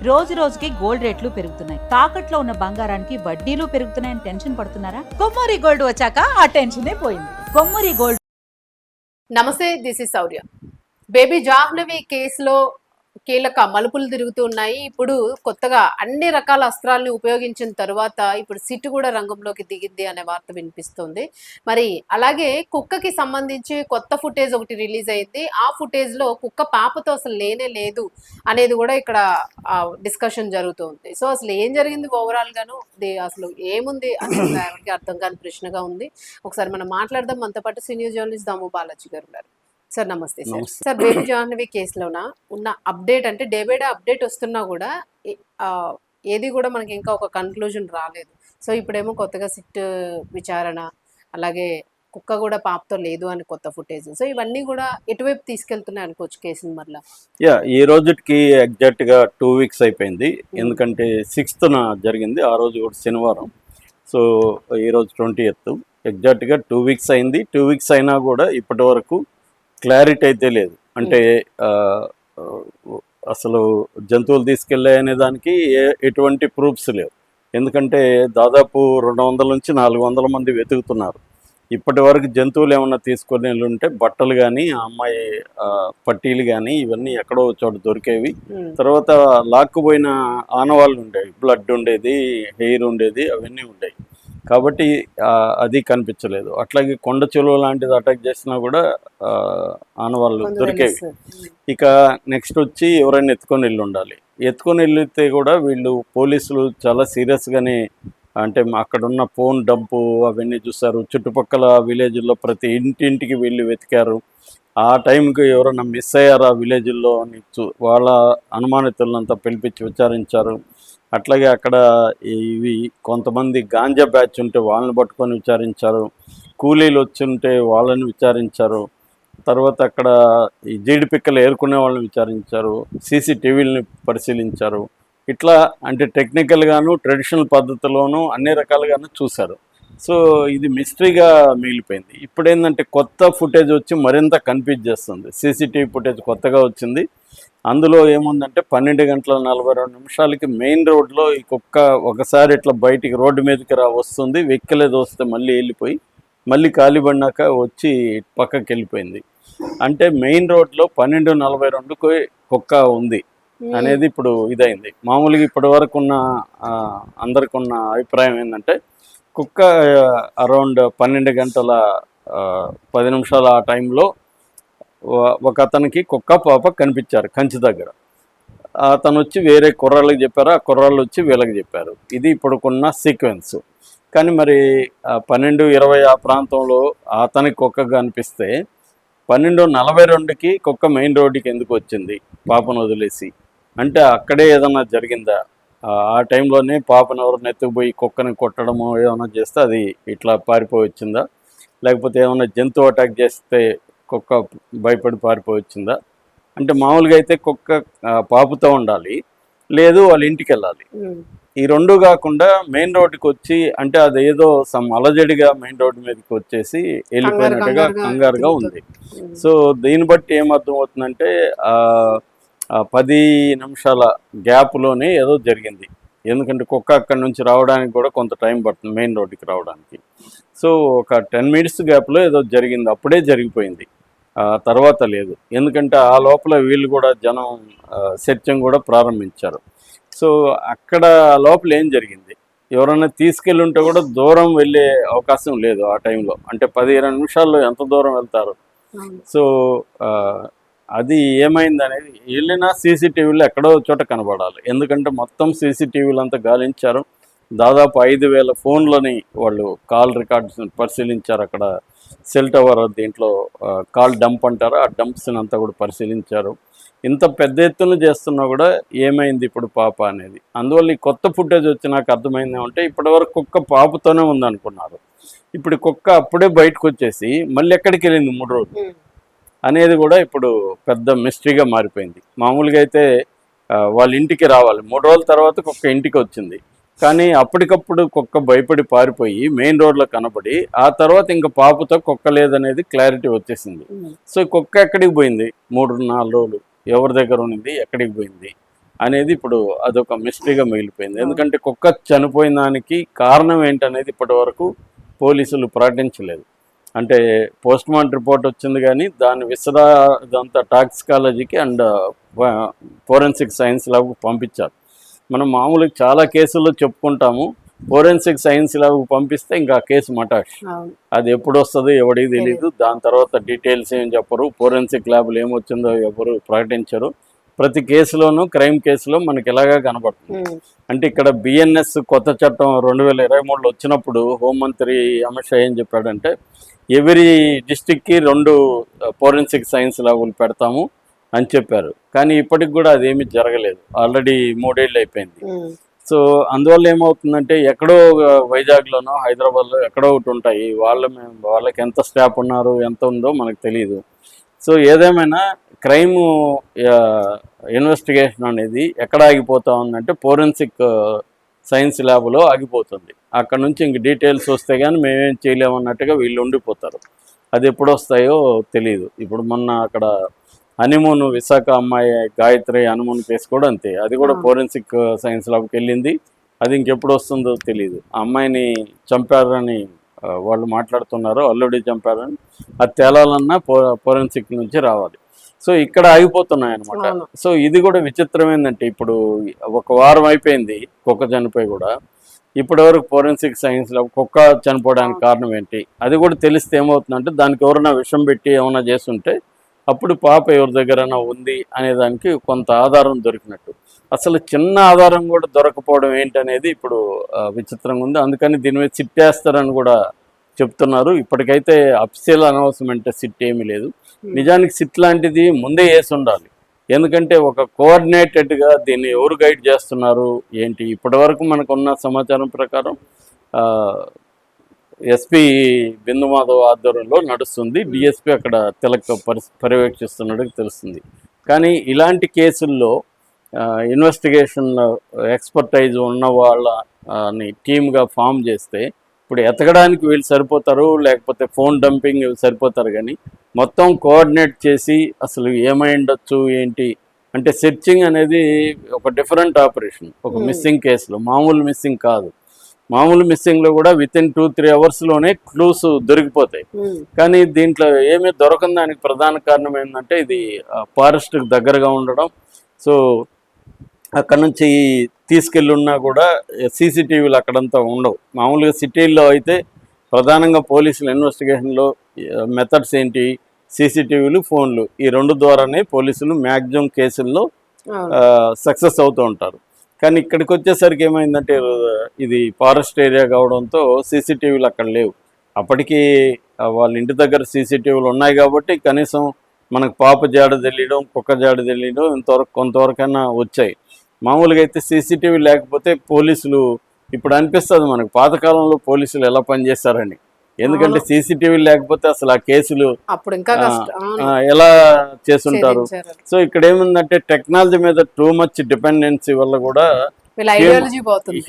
రోజు రోజుకి గోల్డ్ రేట్లు పెరుగుతున్నాయి. తాకట్లో ఉన్న బంగారానికి వడ్డీలు పెరుగుతున్నాయని టెన్షన్ పడుతున్నారా? కొమ్మూరి గోల్డ్ వచ్చాక ఆ టెన్షనే పోయింది. కొమ్మూరి గోల్డ్. నమస్తే, this is Shaurya. Baby Jahnavi కేసులో కీలక మలుపులు తిరుగుతున్నాయి. ఇప్పుడు కొత్తగా అన్ని రకాల అస్త్రాలను ఉపయోగించిన తరువాత ఇప్పుడు సిట్ కూడా రంగంలోకి దిగింది అనే వార్త వినిపిస్తుంది. మరి అలాగే కుక్కకి సంబంధించి కొత్త ఫుటేజ్ ఒకటి రిలీజ్ అయింది. ఆ ఫుటేజ్ లో కుక్క పాపతో అసలు లేనే లేదు అనేది కూడా ఇక్కడ డిస్కషన్ జరుగుతుంది. సో అసలు ఏం జరిగింది ఓవరాల్ గాను, అసలు ఏముంది అసలు ఎవరికి అర్థం కాని ప్రశ్నగా ఉంది. ఒకసారి మనం మాట్లాడదాం. మనతో పాటు సీనియర్ జర్నలిస్ట్ దాము బాలాజీ గారు ఉన్నారు. సార్ నమస్తే. సార్ బేబీ జాహ్నవి కేసులోన ఉన్న అప్డేట్, అంటే డే బై డే అప్డేట్ వస్తున్నా కూడా ఏది కూడా మనకి ఇంకా ఒక కన్క్లూజన్ రాలేదు. సో ఇప్పుడేమో కొత్తగా సిట్ విచారణ, అలాగే కుక్క కూడా పాపతో లేదు అని కొత్త ఫుటేజ్. సో ఇవన్నీ కూడా ఎటువైపు తీసుకెళ్తున్నాయి అనుకోవచ్చు కేసుని మరలా? ఈ రోజుకి ఎగ్జాక్ట్ గా 2 weeks అయిపోయింది. ఎందుకంటే 6th జరిగింది, ఆ రోజు కూడా శనివారం. సో ఈరోజు 20th, ఎగ్జాక్ట్ గా 2 weeks అయింది. 2 weeks అయినా కూడా ఇప్పటి వరకు క్లారిటీ అయితే లేదు. అంటే అసలు జంతువులు తీసుకెళ్ళాయి అనే దానికి ఎటువంటి ప్రూఫ్స్ లేవు. ఎందుకంటే దాదాపు 200 నుంచి 400 మంది వెతుకుతున్నారు. ఇప్పటి వరకు జంతువులు ఏమన్నా తీసుకొని ఉంటే బట్టలు కానీ, ఆ అమ్మాయి పట్టీలు కానీ ఇవన్నీ ఎక్కడో చోట దొరికేవి. తర్వాత లాక్కుపోయిన ఆనవాళ్ళు ఉండేవి, బ్లడ్ ఉండేది, హెయిర్ ఉండేది, అవన్నీ ఉండేవి. కాబట్టి అది కనిపించలేదు. అట్లాగే కొండ చెలువ లాంటిది అటాక్ చేసినా కూడా ఆనవాళ్ళు దొరికేవి. ఇక నెక్స్ట్ వచ్చి ఎవరైనా ఎత్తుకొని వెళ్ళి ఉండాలి. ఎత్తుకొని వెళ్తే కూడా వీళ్ళు పోలీసులు చాలా సీరియస్గానే, అంటే అక్కడున్న ఫోన్ డంపు అవన్నీ చూస్తారు. చుట్టుపక్కల విలేజ్లో ప్రతి ఇంటింటికి వెళ్ళి వెతికారు. ఆ టైంకి ఎవరైనా మిస్ అయ్యారా విలేజ్లో అని వాళ్ళ అనుమానితులంతా పిలిపించి విచారించారు. అట్లాగే అక్కడ ఇవి కొంతమంది గాంజా బ్యాచ్ ఉంటే వాళ్ళని పట్టుకొని విచారించారు. కూలీలు వచ్చి ఉంటే వాళ్ళని విచారించారు. తర్వాత అక్కడ ఈ జీడి పిక్కలు ఏరుకునే వాళ్ళని విచారించారు. సీసీటీవీలని పరిశీలించారు. ఇట్లా అంటే టెక్నికల్గాను, ట్రెడిషనల్ పద్ధతిలోనూ అన్ని రకాలుగాను చూశారు. సో ఇది మిస్టరీగా మిగిలిపోయింది. ఇప్పుడు ఏంటంటే కొత్త ఫుటేజ్ వచ్చి మరింత కన్ఫ్యూజ్ చేస్తుంది. సీసీటీవీ ఫుటేజ్ కొత్తగా వచ్చింది. అందులో ఏముందంటే 12:42 మెయిన్ రోడ్లో ఈ కుక్క ఒకసారి ఇట్లా బయటికి రోడ్డు మీదకి వస్తుంది, వెక్కలేదు, వస్తే మళ్ళీ వెళ్ళిపోయి మళ్ళీ ఖాళీ పడినాక వచ్చి పక్కకి వెళ్ళిపోయింది. అంటే మెయిన్ రోడ్లో 12:42కు కుక్క ఉంది అనేది ఇప్పుడు ఇదైంది. మామూలుగా ఇప్పటి వరకు ఉన్న అందరికి ఉన్న అభిప్రాయం ఏంటంటే కుక్క అరౌండ్ 12:10 ఆ టైంలో ఒక అతనికి కుక్క పాప కనిపించారు కంచి దగ్గర. అతను వచ్చి వేరే కుర్రాళ్ళకి చెప్పారు, ఆ కుర్రాళ్ళు వచ్చి వీళ్ళకి చెప్పారు. ఇది ఇప్పుడుకున్న సీక్వెన్స్. కానీ మరి 12:20 ఆ ప్రాంతంలో అతనికి కుక్క కనిపిస్తే 12:42కి కుక్క మెయిన్ రోడ్డుకి ఎందుకు వచ్చింది పాపను వదిలేసి? అంటే అక్కడే ఏదన్నా జరిగిందా? ఆ టైంలోనే పాపను ఎవరైనా ఎత్తుకుపోయి కుక్కని కొట్టడమో ఏమైనా చేస్తే అది ఇట్లా పారిపోయి వచ్చిందా? లేకపోతే ఏమైనా జంతువు అటాక్ చేస్తే కుక్క భయపడి పారిపోయి వచ్చిందా? అంటే మామూలుగా అయితే కుక్క పాపుతో ఉండాలి, లేదు వాళ్ళ ఇంటికి వెళ్ళాలి. ఈ రెండు కాకుండా మెయిన్ రోడ్డుకి వచ్చి, అంటే అది ఏదో సమ్ అలజడిగా మెయిన్ రోడ్డు మీదకి వచ్చేసి వెళ్ళిపోయినట్టుగా కంగారుగా ఉంది. సో దీన్ని బట్టి ఏమర్థం అవుతుందంటే 10 నిమిషాల గ్యాప్లోనే ఏదో జరిగింది. ఎందుకంటే కుక్క అక్కడి నుంచి రావడానికి కూడా కొంత టైం పడుతుంది మెయిన్ రోడ్డుకి రావడానికి. సో ఒక 10 minutes గ్యాప్లో ఏదో జరిగింది, అప్పుడే జరిగిపోయింది, తర్వాత లేదు. ఎందుకంటే ఆ లోపల వీళ్ళు కూడా జనం సెర్చింగ్ కూడా ప్రారంభించారు. సో అక్కడ లోపల ఏం జరిగింది, ఎవరైనా తీసుకెళ్ళి ఉంటే కూడా దూరం వెళ్ళే అవకాశం లేదు ఆ టైంలో. అంటే 10-20 నిమిషాల్లో ఎంత దూరం వెళ్తారు? సో అది ఏమైంది అనేది వెళ్ళినా సీసీటీవీలో ఎక్కడో చోట కనబడాలి. ఎందుకంటే మొత్తం సీసీటీవీలు అంతా గాలించారు. దాదాపు 5,000 ఫోన్లని వాళ్ళు కాల్ రికార్డ్స్ పరిశీలించారు. అక్కడ సెల్ టవర్ దీంట్లో కాల్ డంప్ అంటారు, ఆ డంప్స్ని అంతా కూడా పరిశీలించారు. ఇంత పెద్ద ఎత్తున చేస్తున్నా కూడా ఏమైంది ఇప్పుడు పాప అనేది. అందువల్ల ఈ కొత్త ఫుటేజ్ వచ్చి నాకు అర్థమైంది ఏమంటే ఇప్పటివరకు కుక్క పాపతోనే ఉందనుకున్నారు. ఇప్పుడు కుక్క అప్పుడే బయటకు వచ్చేసి మళ్ళీ ఎక్కడికి వెళ్ళింది 3 రోజులు అనేది కూడా ఇప్పుడు పెద్ద మిస్టరీగా మారిపోయింది. మామూలుగా అయితే వాళ్ళ ఇంటికి రావాలి, 3 రోజుల తర్వాత కుక్క ఇంటికి వచ్చింది. కానీ అప్పటికప్పుడు కుక్క భయపడి పారిపోయి మెయిన్ రోడ్లో కనబడి ఆ తర్వాత ఇంకా పాపతో కుక్క లేదనేది క్లారిటీ వచ్చేసింది. సో కుక్క ఎక్కడికి పోయింది? 3-4 రోజులు ఎవరి దగ్గర ఉన్నది, ఎక్కడికి పోయింది అనేది ఇప్పుడు అదొక మిస్టరీగా మిగిలిపోయింది. ఎందుకంటే కుక్క చనిపోయిన దానికి కారణం ఏంటనేది ఇప్పటి వరకు పోలీసులు ప్రకటించలేదు. అంటే పోస్ట్ మార్టం రిపోర్ట్ వచ్చింది కానీ దాన్ని ఇదంతా టాక్సికాలజీకి అండ్ ఫోరెన్సిక్ సైన్స్ ల్యాబ్కి పంపించారు. మనం మామూలుగా చాలా కేసుల్లో చెప్పుకుంటాము, ఫోరెన్సిక్ సైన్స్ ల్యాబ్కి పంపిస్తే ఇంకా కేసు మటాష్. అది ఎప్పుడు వస్తుందో ఎవడికి తెలియదు. దాని తర్వాత డీటెయిల్స్ ఏం చెప్పరు, ఫోరెన్సిక్ ల్యాబ్లో ఏమొచ్చిందో ఎవరు ప్రకటించరు. ప్రతి కేసులోనూ క్రైమ్ కేసులో మనకి ఇలాగా కనబడుతుంది. అంటే ఇక్కడ బిఎన్ఎస్ కొత్త చట్టం 2023లో వచ్చినప్పుడు హోంమంత్రి అమిత్ షా ఏం చెప్పాడంటే ఎవరీ డిస్టిక్కి 2 ఫోరెన్సిక్ సైన్స్ ల్యాబులు పెడతాము అని చెప్పారు. కానీ ఇప్పటికి కూడా అదేమీ జరగలేదు. ఆల్రెడీ 3 ఏళ్ళు అయిపోయింది. సో అందువల్ల ఏమవుతుందంటే ఎక్కడో వైజాగ్లోనో హైదరాబాద్లో ఎక్కడో ఒకటి ఉంటాయి. వాళ్ళకి ఎంత స్టాఫ్ ఉన్నారు, ఎంత ఉందో మనకు తెలియదు. సో ఏదేమైనా క్రైమ్ ఇన్వెస్టిగేషన్ అనేది ఎక్కడ ఆగిపోతా ఉందంటే ఫోరెన్సిక్ సైన్స్ ల్యాబ్లో ఆగిపోతుంది. అక్కడ నుంచి ఇంక డీటెయిల్స్ వస్తే కానీ మేమేం చేయలేమన్నట్టుగా వీళ్ళు ఉండిపోతారు. అది ఎప్పుడు వస్తాయో తెలియదు. ఇప్పుడు మొన్న అక్కడ హనీమూన్ విశాఖ అమ్మాయి గాయత్రి హనీమూన్ కేసు కూడా అంతే. అది కూడా ఫోరెన్సిక్ సైన్స్ ల్యాబ్కి వెళ్ళింది. అది ఇంకెప్పుడు వస్తుందో తెలియదు. ఆ అమ్మాయిని చంపారని వాళ్ళు మాట్లాడుతున్నారు, అల్లుడి చంపారని. అది తేలాలన్నా ఫోరెన్సిక్ నుంచి రావాలి. సో ఇక్కడ ఆగిపోతున్నాయి అనమాట. సో ఇది కూడా విచిత్రం ఏంటంటే ఇప్పుడు 1 వారం అయిపోయింది కుక్క చనిపోయి కూడా, ఇప్పటి వరకు ఫోరెన్సిక్ సైన్స్లో కుక్క చనిపోవడానికి కారణం ఏంటి అది కూడా తెలిస్తే ఏమవుతుందంటే దానికి ఎవరైనా విషం పెట్టి ఏమైనా చేస్తుంటే అప్పుడు పాప ఎవరి దగ్గరైనా ఉంది అనేదానికి కొంత ఆధారం దొరికినట్టు. అసలు చిన్న ఆధారం కూడా దొరకపోవడం ఏంటనేది ఇప్పుడు విచిత్రంగా ఉంది. అందుకని దీని మీద సిట్ వేస్తారని కూడా చెప్తున్నారు. ఇప్పటికైతే అఫీషియల్ అనౌన్స్మెంట్ సిట్ ఏమీ లేదు. నిజానికి సిట్ లాంటిది ముందే వేసి ఉండాలి. ఎందుకంటే ఒక కోఆర్డినేటెడ్గా దీన్ని ఎవరు గైడ్ చేస్తున్నారు ఏంటి, ఇప్పటి వరకు మనకున్న సమాచారం ప్రకారం ఎస్పీ బిందు మాధవ్ ఆధ్వర్యంలో నడుస్తుంది. డిఎస్పీ అక్కడ తిలక్ పర్యవేక్షిస్తున్నట్టు తెలుస్తుంది. కానీ ఇలాంటి కేసుల్లో ఇన్వెస్టిగేషన్ ఎక్స్పర్టైజ్ ఉన్న వాళ్ళని టీమ్గా ఫామ్ చేస్తే ఇప్పుడు ఎతకడానికి వీళ్ళు సరిపోతారు, లేకపోతే ఫోన్ డంపింగ్ సరిపోతారు. కానీ మొత్తం కోఆర్డినేట్ చేసి అసలు ఏమై ఉండొచ్చు ఏంటి అంటే సెర్చింగ్ అనేది ఒక డిఫరెంట్ ఆపరేషన్. ఒక మిస్సింగ్ కేసులో మామూలు మిస్సింగ్ కాదు. మామూలు మిస్సింగ్లో కూడా వితిన్ 2-3 అవర్స్లోనే క్లూస్ దొరికిపోతాయి. కానీ దీంట్లో ఏమీ దొరకని దానికి ప్రధాన కారణం ఏంటంటే ఇది ఫారెస్ట్కి దగ్గరగా ఉండడం. సో అక్కడ నుంచి తీసుకెళ్ళి ఉన్నా కూడా సీసీటీవీలు అక్కడంతా ఉండవు. మామూలుగా సిటీల్లో అయితే ప్రధానంగా పోలీసుల ఇన్వెస్టిగేషన్లో మెథడ్స్ ఏంటి, సీసీటీవీలు, ఫోన్లు, ఈ 2 ద్వారానే పోలీసులు మ్యాక్సిమం కేసుల్లో సక్సెస్ అవుతూ ఉంటారు. కానీ ఇక్కడికి వచ్చేసరికి ఏమైందంటే ఇది ఫారెస్ట్ ఏరియా కావడంతో సీసీటీవీలు అక్కడ లేవు. అప్పటికి వాళ్ళ ఇంటి దగ్గర సీసీటీవీలు ఉన్నాయి కాబట్టి కనీసం మనకు పాప జాడ తెలియడం, కుక్క జాడ తెలియడం ఇంతవరకు కొంతవరకైనా వచ్చాయి. మామూలుగా అయితే సీసీటీవీ లేకపోతే పోలీసులు ఇప్పుడు అనిపిస్తుంది మనకు పాతకాలంలో పోలీసులు ఎలా పనిచేస్తారని. ఎందుకంటే సీసీటీవీ లేకపోతే అసలు ఆ కేసులు ఎలా చేసుంటారు. సో ఇక్కడ ఏముందంటే టెక్నాలజీ మీద టూ మచ్ డిపెండెన్సీ వల్ల కూడా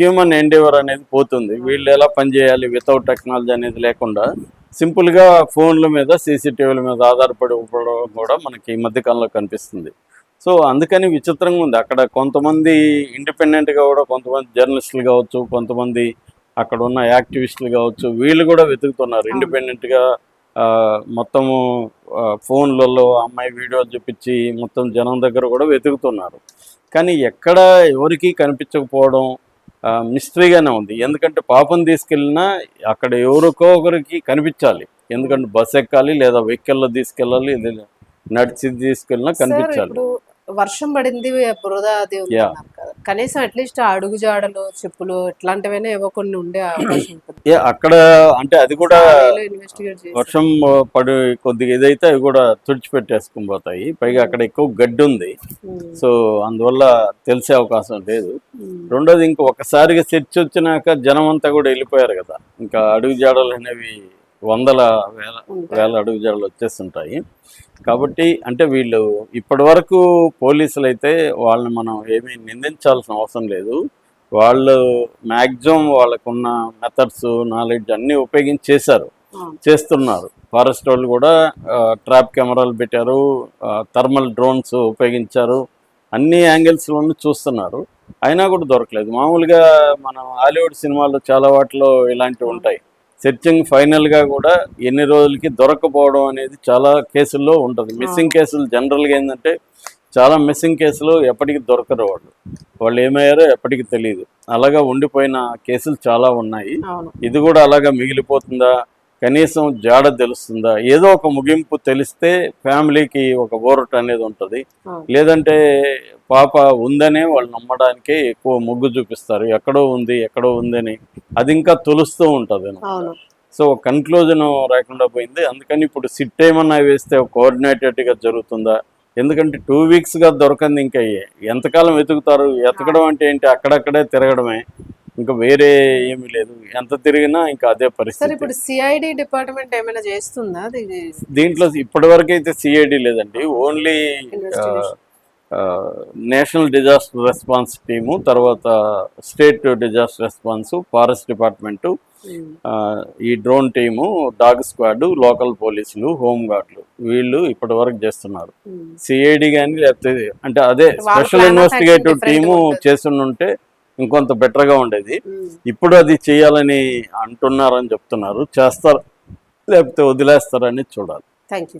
హ్యూమన్ ఎండేవర్ అనేది పోతుంది. వీళ్ళు ఎలా పనిచేయాలి వితౌట్ టెక్నాలజీ అనేది లేకుండా సింపుల్గా ఫోన్ల మీద సీసీటీవీల మీద ఆధారపడి ఉండడం కూడా మనకి ఈ మధ్యకాలంలో కనిపిస్తుంది. సో అందుకని విచిత్రంగా ఉంది. అక్కడ కొంతమంది ఇండిపెండెంట్గా కూడా కొంతమంది జర్నలిస్టులు కావచ్చు, కొంతమంది అక్కడ ఉన్న యాక్టివిస్టులు కావచ్చు, వీళ్ళు కూడా వెతుకుతున్నారు ఇండిపెండెంట్గా. మొత్తము ఫోన్లలో అమ్మాయి వీడియోలు చూపించి మొత్తం జనం దగ్గర కూడా వెతుకుతున్నారు. కానీ ఎక్కడ ఎవరికి కనిపించకపోవడం మిస్టరీగానే ఉంది. ఎందుకంటే పాపం తీసుకెళ్ళినా అక్కడ ఎవరికో ఒకరికి కనిపించాలి. ఎందుకంటే బస్ ఎక్కాలి, లేదా వెహికల్లో తీసుకెళ్ళాలి, నడిచి తీసుకెళ్ళినా కనిపించాలి. వర్షం పడింది, బురద అది ఉంది కదా, కనీసం అట్లీస్ట్ అడుగు జాడలు, చెప్పులు ఇట్లాంటివైనా ఏవో కొన్ని ఉండే అవకాశం ఉంటుంది అక్కడ. అంటే అది కూడా వర్షం పడి కొద్దిగా ఇదైతే అవి కూడా తుడిచిపెట్టేసుకుని పోతాయి. పైగా అక్కడ ఎక్కువ గడ్డి ఉంది. సో అందువల్ల తెలిసే అవకాశం లేదు. రెండోది ఇంకా ఒకసారిగా సెర్చ్ వచ్చినాక జనం అంతా కూడా వెళ్ళిపోయారు కదా, ఇంకా అడుగు జాడలు అనేవి వేల అడుగు జాడలు వచ్చేస్తుంటాయి. కాబట్టి అంటే వీళ్ళు ఇప్పటి వరకు పోలీసులు అయితే వాళ్ళని మనం ఏమీ నిందించాల్సిన అవసరం లేదు. వాళ్ళు మ్యాక్సిమం వాళ్ళకున్న మెథడ్స్, నాలెడ్జ్ అన్నీ ఉపయోగించి చేస్తున్నారు. ఫారెస్ట్ వాళ్ళు కూడా ట్రాప్ కెమెరాలు పెట్టారు, థర్మల్ డ్రోన్స్ ఉపయోగించారు, అన్ని యాంగిల్స్లోనూ చూస్తున్నారు, అయినా కూడా దొరకలేదు. మామూలుగా మనం హాలీవుడ్ సినిమాల్లో చాలా వాటిలో ఇలాంటివి ఉంటాయి. సెర్చింగ్ ఫైనల్గా కూడా ఎన్ని రోజులకి దొరకపోవడం అనేది చాలా కేసుల్లో ఉంటుంది. మిస్సింగ్ కేసులు జనరల్గా ఏంటంటే చాలా మిస్సింగ్ కేసులు ఎప్పటికీ దొరకరు, వాళ్ళు ఏమయ్యారో ఎప్పటికీ తెలియదు. అలాగా ఉండిపోయిన కేసులు చాలా ఉన్నాయి. ఇది కూడా అలాగా మిగిలిపోతుందా, కనీసం జాడ తెలుస్తుందా, ఏదో ఒక ముగింపు తెలిస్తే ఫ్యామిలీకి ఒక ఊరట అనేది ఉంటుంది. లేదంటే పాప ఉందనే వాళ్ళు నమ్మడానికే ఎక్కువ మొగ్గు చూపిస్తారు, ఎక్కడో ఉందని. అది ఇంకా తెలుస్తూ ఉంటుంది. సో కన్క్లూజన్ రాకుండా పోయింది. అందుకని ఇప్పుడు సిట్ ఏమన్నా వేస్తే కోఆర్డినేటెడ్గా జరుగుతుందా, ఎందుకంటే 2 వీక్స్గా దొరకంది, ఇంకా ఎంతకాలం వెతుకుతారు? ఎతకడం అంటే ఏంటి, అక్కడక్కడే తిరగడమే, ఇంకా వేరే ఏమీ లేదు. ఎంత తిరిగినా ఇంకా అదే పరిస్థితి. ఇప్పుడు సిఐడి డిపార్ట్మెంట్ ఏమైనా చేస్తుందా దీంట్లో? ఇప్పటి వరకు అయితే సిఐడి లేదండి, only national disaster response team, తర్వాత state disaster response, forest department, ఈ drone team, dog squad, local పోలీసులు, హోమ్ గార్డులు, వీళ్ళు ఇప్పటి వరకు చేస్తున్నారు. సిఐడి కానీ లేకపోతే అంటే అదే స్పెషల్ ఇన్వెస్టిగేటివ్ టీము చేస్తుంటే ఇంకొంత బెటర్గా ఉండేది. ఇప్పుడు అది చేయాలని అంటున్నారని చెప్తున్నారు. చేస్తారు లేకపోతే వదిలేస్తారని చూడాలి. Thank you.